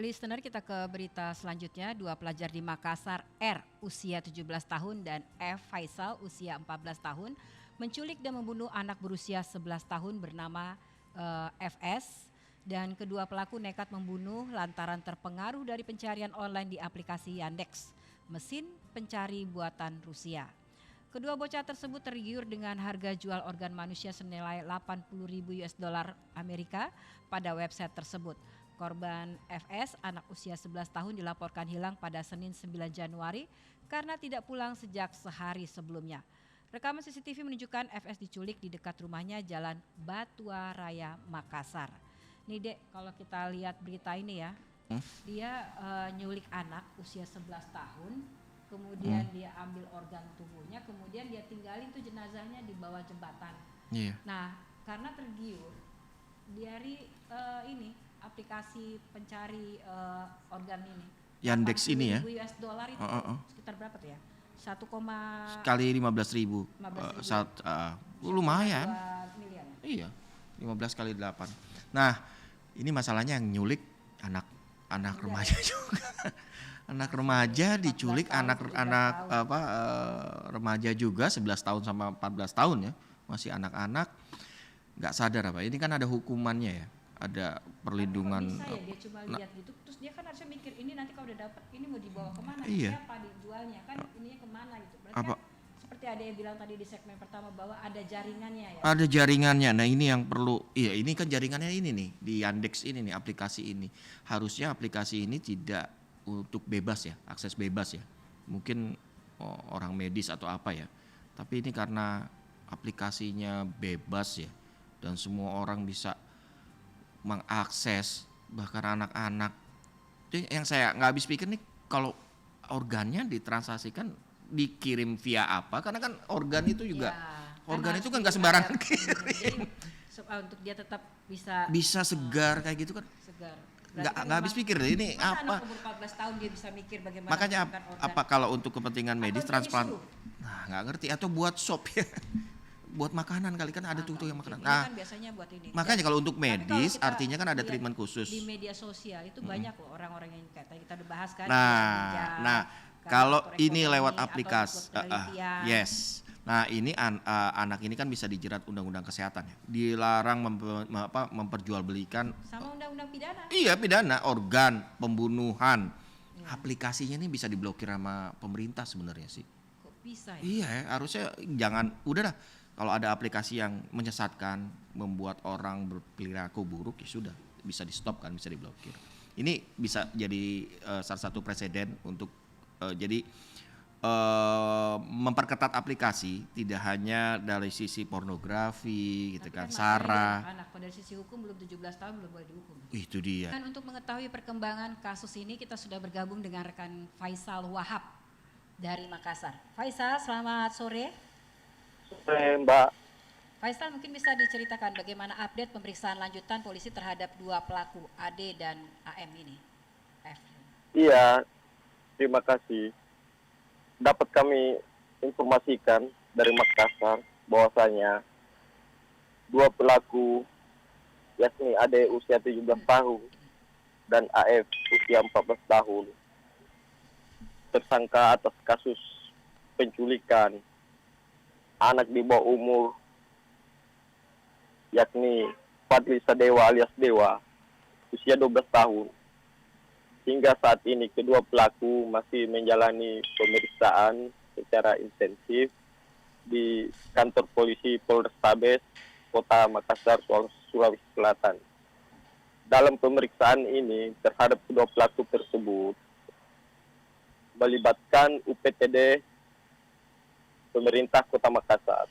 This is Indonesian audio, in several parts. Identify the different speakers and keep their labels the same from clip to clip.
Speaker 1: Listener, kita ke berita selanjutnya. Dua pelajar di Makassar, R usia 17 tahun dan F Faisal usia 14 tahun menculik dan membunuh anak berusia 11 tahun bernama FS, dan kedua pelaku nekat membunuh lantaran terpengaruh dari pencarian online di aplikasi Yandex, mesin pencari buatan Rusia. Kedua bocah tersebut tergiur dengan harga jual organ manusia senilai 80.000 US dollar Amerika pada website tersebut. Korban FS, anak usia 11 tahun, dilaporkan hilang pada Senin 9 Januari karena tidak pulang sejak sehari sebelumnya. Rekaman CCTV menunjukkan FS diculik di dekat rumahnya Jalan Batua Raya, Makassar. Nih Dek, kalau kita lihat berita ini ya, dia nyulik anak usia 11 tahun, kemudian dia ambil organ tubuhnya, kemudian dia tinggalin tuh jenazahnya di bawah jembatan.
Speaker 2: Iya.
Speaker 1: Nah, karena tergiur dari ini aplikasi pencari organ ini.
Speaker 2: Yandex ini ya.
Speaker 1: US dollar itu sekitar berapa tuh ya? 1,
Speaker 2: Kali 15.000.
Speaker 1: 15.000.
Speaker 2: Lumayan.
Speaker 1: 2 miliar.
Speaker 2: Iya. 15 kali 8. Nah, ini masalahnya yang nyulik anak remaja juga. Anak remaja diculik, remaja juga 11 tahun sama 14 tahun ya. Masih anak-anak. Nggak sadar apa. Ini kan ada hukumannya ya. Ada perlindungan.
Speaker 1: Bisa ya dia cuma lihat gitu, terus dia kan harusnya mikir ini nanti kalau udah dapat ini mau dibawa kemana,
Speaker 2: Iya.
Speaker 1: siapa dijualnya kan, ininya kemana gitu. Berarti
Speaker 2: Apa?
Speaker 1: kan seperti ada yang bilang tadi di segmen pertama bahwa ada jaringannya ya.
Speaker 2: Ada jaringannya. Nah ini yang perlu. Iya ini kan jaringannya ini nih di Yandex ini nih, aplikasi ini. Harusnya aplikasi ini tidak untuk bebas ya, akses bebas ya. Mungkin orang medis atau apa ya. Tapi ini karena aplikasinya bebas ya, dan semua orang bisa mengakses, bahkan anak-anak. Itu yang saya nggak habis pikir nih, kalau organnya ditransaksikan dikirim via apa, karena kan organ itu juga organ itu kan nggak sembarangan kirim.
Speaker 1: Untuk dia tetap bisa
Speaker 2: Segar kayak gitu kan,
Speaker 1: segar.
Speaker 2: nggak habis pikir deh ini apa.
Speaker 1: Anak umur 14 tahun dia bisa mikir bagaimana
Speaker 2: Makanya
Speaker 1: organ.
Speaker 2: apa kalau untuk kepentingan medis transplant,
Speaker 1: disuruh?
Speaker 2: nah nggak ngerti, atau buat shop ya. Buat makanan kali kan ada tuh yang makanan.
Speaker 1: Ini
Speaker 2: Nah,
Speaker 1: kan biasanya buat ini.
Speaker 2: makanya kalau untuk
Speaker 1: Tapi
Speaker 2: medis
Speaker 1: kalau kita
Speaker 2: artinya kan ada
Speaker 1: lihat
Speaker 2: treatment khusus.
Speaker 1: Di media sosial itu banyak loh orang-orang yang kayak tadi kita udah bahas kan.
Speaker 2: Nah, kalau ini lewat aplikasi, yes. Nah ini anak ini kan bisa dijerat undang-undang kesehatan ya. Dilarang memperjualbelikan.
Speaker 1: Sama undang-undang pidana.
Speaker 2: Iya, pidana organ pembunuhan. Aplikasinya ini bisa diblokir sama pemerintah sebenarnya sih.
Speaker 1: Kok bisa ya?
Speaker 2: Iya, harusnya jangan. Udah dah. Kalau ada aplikasi yang menyesatkan, membuat orang berperilaku buruk, ya sudah, bisa di stop kan, bisa diblokir. Ini bisa jadi salah satu presiden untuk memperketat aplikasi, tidak hanya dari sisi pornografi gitu kan, sara.
Speaker 1: Anak dari sisi hukum belum 17 tahun belum boleh dihukum.
Speaker 2: Itu dia.
Speaker 1: Dan untuk mengetahui perkembangan kasus ini kita sudah bergabung dengan rekan Faisal Wahab dari Makassar. Faisal, selamat sore.
Speaker 3: Mbak.
Speaker 1: Faisal, mungkin bisa diceritakan bagaimana update pemeriksaan lanjutan polisi terhadap dua pelaku AD dan AM ini? F.
Speaker 3: Iya, terima kasih. Dapat kami informasikan dari Makassar bahwasanya dua pelaku, yakni AD usia 17 tahun dan AF usia 14 tahun, tersangka atas kasus penculikan anak di bawah umur, yakni Fadli Sadewa alias Dewa, usia 12 tahun. Hingga saat ini kedua pelaku masih menjalani pemeriksaan secara intensif di kantor polisi Polrestabes Kota Makassar, Sulawesi Selatan. Dalam pemeriksaan ini terhadap kedua pelaku tersebut melibatkan UPTD pemerintah Kota Makassar.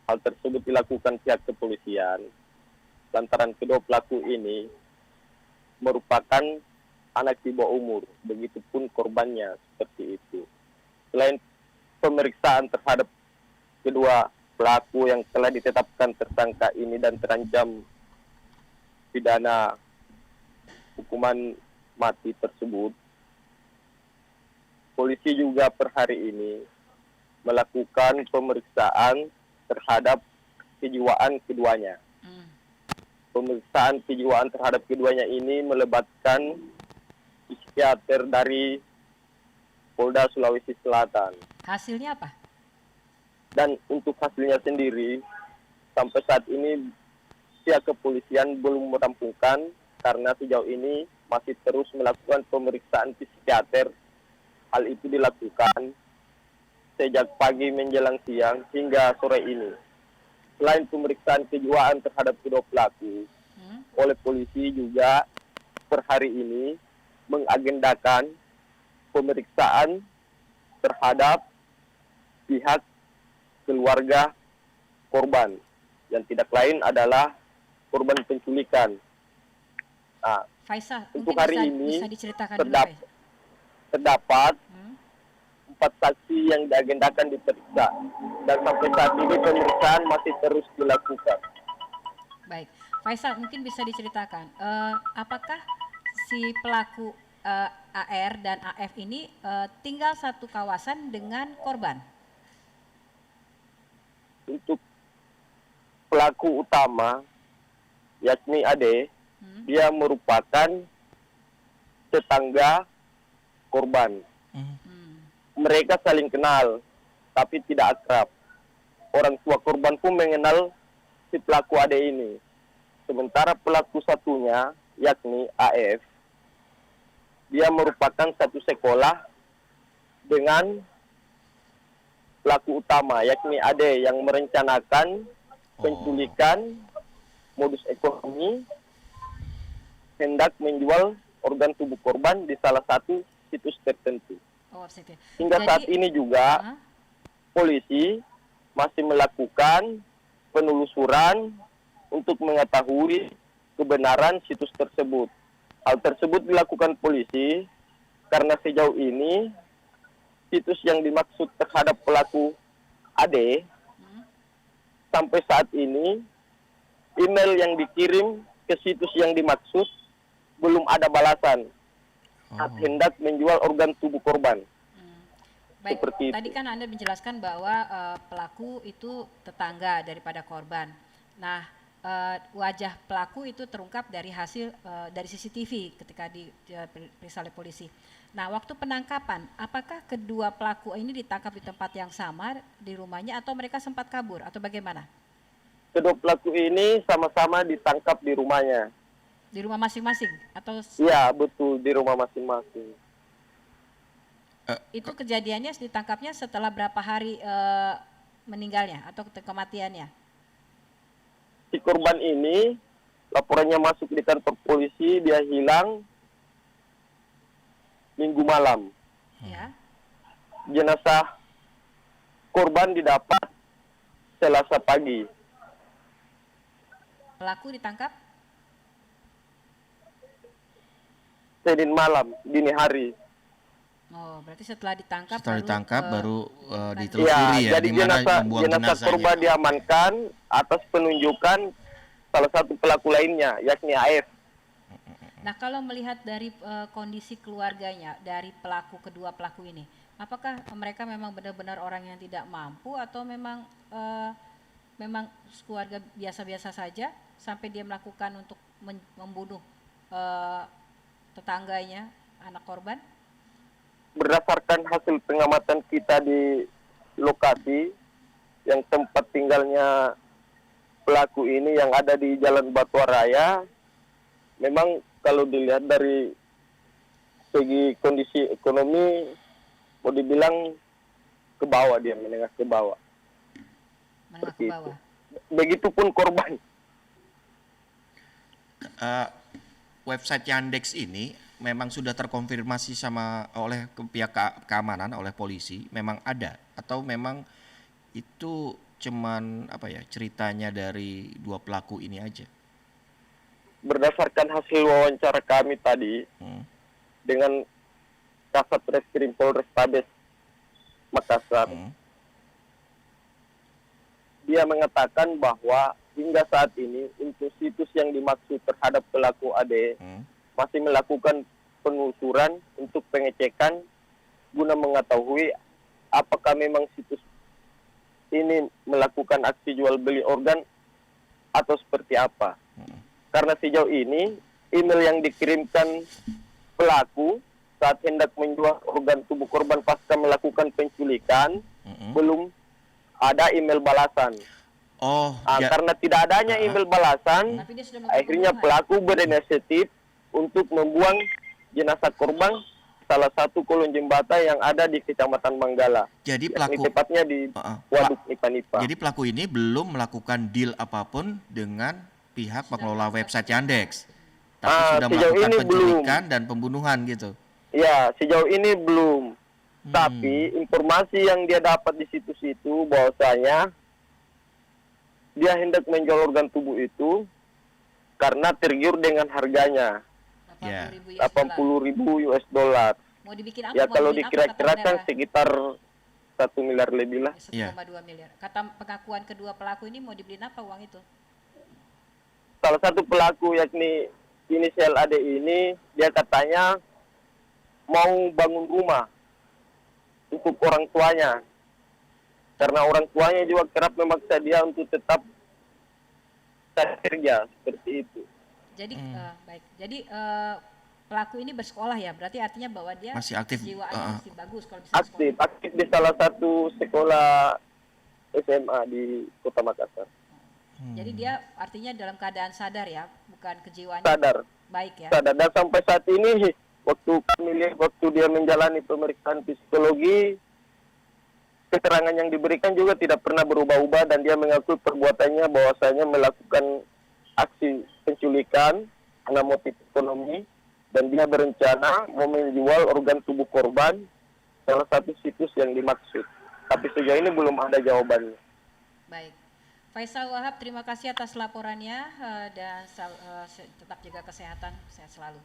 Speaker 3: Hal tersebut dilakukan pihak kepolisian lantaran kedua pelaku ini merupakan anak di bawah umur, begitupun korbannya seperti itu. Selain pemeriksaan terhadap kedua pelaku yang telah ditetapkan tersangka ini dan terancam pidana hukuman mati tersebut, polisi juga per hari ini melakukan pemeriksaan terhadap kejiwaan keduanya. pemeriksaan kejiwaan terhadap keduanya ini melibatkan psikiater dari Polda Sulawesi Selatan.
Speaker 1: Hasilnya apa?
Speaker 3: Dan untuk hasilnya sendiri, sampai saat ini pihak kepolisian belum merampungkan karena sejauh ini masih terus melakukan pemeriksaan psikiater. Hal itu dilakukan sejak pagi menjelang siang hingga sore ini. Selain pemeriksaan kejiwaan terhadap kedua pelaku, oleh polisi juga per hari ini mengagendakan pemeriksaan terhadap pihak keluarga korban yang tidak lain adalah korban penculikan. Nah,
Speaker 1: Faisal,
Speaker 3: untuk
Speaker 1: mungkin
Speaker 3: hari
Speaker 1: bisa,
Speaker 3: ini
Speaker 1: bisa diceritakan dulu, Faisal.
Speaker 3: terdapat 4 saksi yang diagendakan diperiksa dan sampai saat ini pemeriksaan masih terus dilakukan.
Speaker 1: Baik, Faisal mungkin bisa diceritakan apakah si pelaku AR dan AF ini tinggal satu kawasan dengan korban?
Speaker 3: Untuk pelaku utama yakni Ade, dia merupakan tetangga korban. Mereka saling kenal, tapi tidak akrab. Orang tua korban pun mengenal si pelaku Ade ini. Sementara pelaku satunya, yakni AF, dia merupakan satu sekolah dengan pelaku utama, yakni Ade, yang merencanakan penculikan modus ekonomi hendak menjual organ tubuh korban di salah satu situs tertentu. Hingga saat ini juga polisi masih melakukan penelusuran untuk mengetahui kebenaran situs tersebut. Hal tersebut dilakukan polisi karena sejauh ini situs yang dimaksud terhadap pelaku AD sampai saat ini email yang dikirim ke situs yang dimaksud belum ada balasan saat hendak menjual organ tubuh korban.
Speaker 1: Baik,
Speaker 3: Seperti
Speaker 1: tadi
Speaker 3: itu.
Speaker 1: kan Anda menjelaskan bahwa pelaku itu tetangga daripada korban. Nah, wajah pelaku itu terungkap dari hasil dari CCTV ketika diperiksa oleh polisi. Nah, waktu penangkapan, apakah kedua pelaku ini ditangkap di tempat yang sama di rumahnya atau mereka sempat kabur atau bagaimana?
Speaker 3: Kedua pelaku ini sama-sama ditangkap di rumahnya.
Speaker 1: Di rumah masing-masing atau
Speaker 3: Iya, betul, di rumah masing-masing.
Speaker 1: itu kejadiannya ditangkapnya setelah berapa hari meninggalnya atau kematiannya?
Speaker 3: Si korban ini laporannya masuk di kantor polisi, dia hilang Minggu malam.
Speaker 1: Ya.
Speaker 3: Jenazah korban didapat Selasa pagi.
Speaker 1: Pelaku ditangkap?
Speaker 3: Senin malam, dini hari.
Speaker 1: Oh, berarti setelah ditangkap
Speaker 2: baru ditelusuri ya
Speaker 3: jadi
Speaker 2: di mana membuang
Speaker 3: jenazah
Speaker 2: jenazahnya.
Speaker 3: korban diamankan atas penunjukan salah satu pelaku lainnya, yakni AF.
Speaker 1: Nah, kalau melihat dari kondisi keluarganya, dari kedua pelaku ini, apakah mereka memang benar-benar orang yang tidak mampu atau memang keluarga biasa-biasa saja sampai dia melakukan untuk membunuh tetangganya, anak korban?
Speaker 3: Berdasarkan hasil pengamatan kita di lokasi yang tempat tinggalnya pelaku ini yang ada di Jalan Batuar Raya, memang kalau dilihat dari segi kondisi ekonomi, mau dibilang ke bawah, dia menengah ke bawah.
Speaker 1: Menengah ke bawah.
Speaker 3: Begitupun korban.
Speaker 2: Website Yandex ini memang sudah terkonfirmasi oleh pihak keamanan, oleh polisi, memang ada atau memang itu cuman ceritanya dari dua pelaku ini aja?
Speaker 3: Berdasarkan hasil wawancara kami tadi dengan Kasat Reskrim Polrestabes Makassar, dia mengatakan bahwa hingga saat ini untuk situs yang dimaksud terhadap pelaku AD masih melakukan penelusuran untuk pengecekan guna mengetahui apakah memang situs ini melakukan aksi jual beli organ atau seperti apa. karena sejauh ini email yang dikirimkan pelaku saat hendak menjual organ tubuh korban pasca melakukan penculikan belum ada email balasan.
Speaker 2: Oh,
Speaker 3: Karena tidak adanya email balasan,
Speaker 1: Tapi dia sudah melakukan
Speaker 3: akhirnya
Speaker 1: pembunuhan.
Speaker 3: pelaku berinisiatif untuk membuang jenazah korban salah satu kolong jembatan yang ada di Kecamatan Manggala.
Speaker 2: jadi
Speaker 3: Yakni
Speaker 2: pelaku
Speaker 3: tepatnya di
Speaker 2: Pla-
Speaker 3: Waduk Nipa-Nipa.
Speaker 2: jadi pelaku ini belum melakukan deal apapun dengan pihak pengelola website Yandex. Tapi sudah
Speaker 3: sejauh
Speaker 2: melakukan
Speaker 3: ini
Speaker 2: penculikan dan pembunuhan gitu.
Speaker 3: Ya, sejauh ini belum.
Speaker 2: Hmm.
Speaker 3: Tapi informasi yang dia dapat di situs-itu bahwasanya dia hendak menjual organ tubuh itu karena tergiur dengan harganya
Speaker 2: Ya.
Speaker 1: 80.000 US dollar.
Speaker 3: 80.000 US dollar.
Speaker 1: Mau dibikin apa?
Speaker 3: Ya
Speaker 1: Mau
Speaker 3: kalau
Speaker 1: dibikin apa,
Speaker 3: dikira-kirakan
Speaker 1: kata
Speaker 3: sekitar 1 miliar lebih lah.
Speaker 1: 1,2 miliar. Kata pengakuan kedua pelaku ini mau dibeliin apa uang itu?
Speaker 3: Salah satu pelaku yakni inisial AD ini dia katanya mau bangun rumah untuk orang tuanya. Karena orang tuanya juga kerap memaksa dia untuk tetap kerja seperti itu.
Speaker 1: Jadi baik. Jadi pelaku ini bersekolah ya. Berarti artinya bahwa dia
Speaker 2: Masih aktif,
Speaker 1: kejiwaannya masih bagus kalau bisa
Speaker 3: Aktif
Speaker 1: sekolah.
Speaker 3: di salah satu sekolah SMA di Kota Makassar.
Speaker 1: Jadi dia artinya dalam keadaan sadar ya, bukan kejiwaannya
Speaker 3: Sadar.
Speaker 1: baik ya.
Speaker 3: Sadar. Dan sampai saat ini waktu dia menjalani pemeriksaan psikologi, keterangan yang diberikan juga tidak pernah berubah-ubah dan dia mengakui perbuatannya bahwasanya melakukan aksi penculikan karena motif ekonomi dan dia berencana mau menjual organ tubuh korban salah satu situs yang dimaksud. Tapi sejauh ini belum ada jawabannya.
Speaker 1: Baik. Faisal Wahab, terima kasih atas laporannya dan tetap jaga kesehatan. Sehat selalu.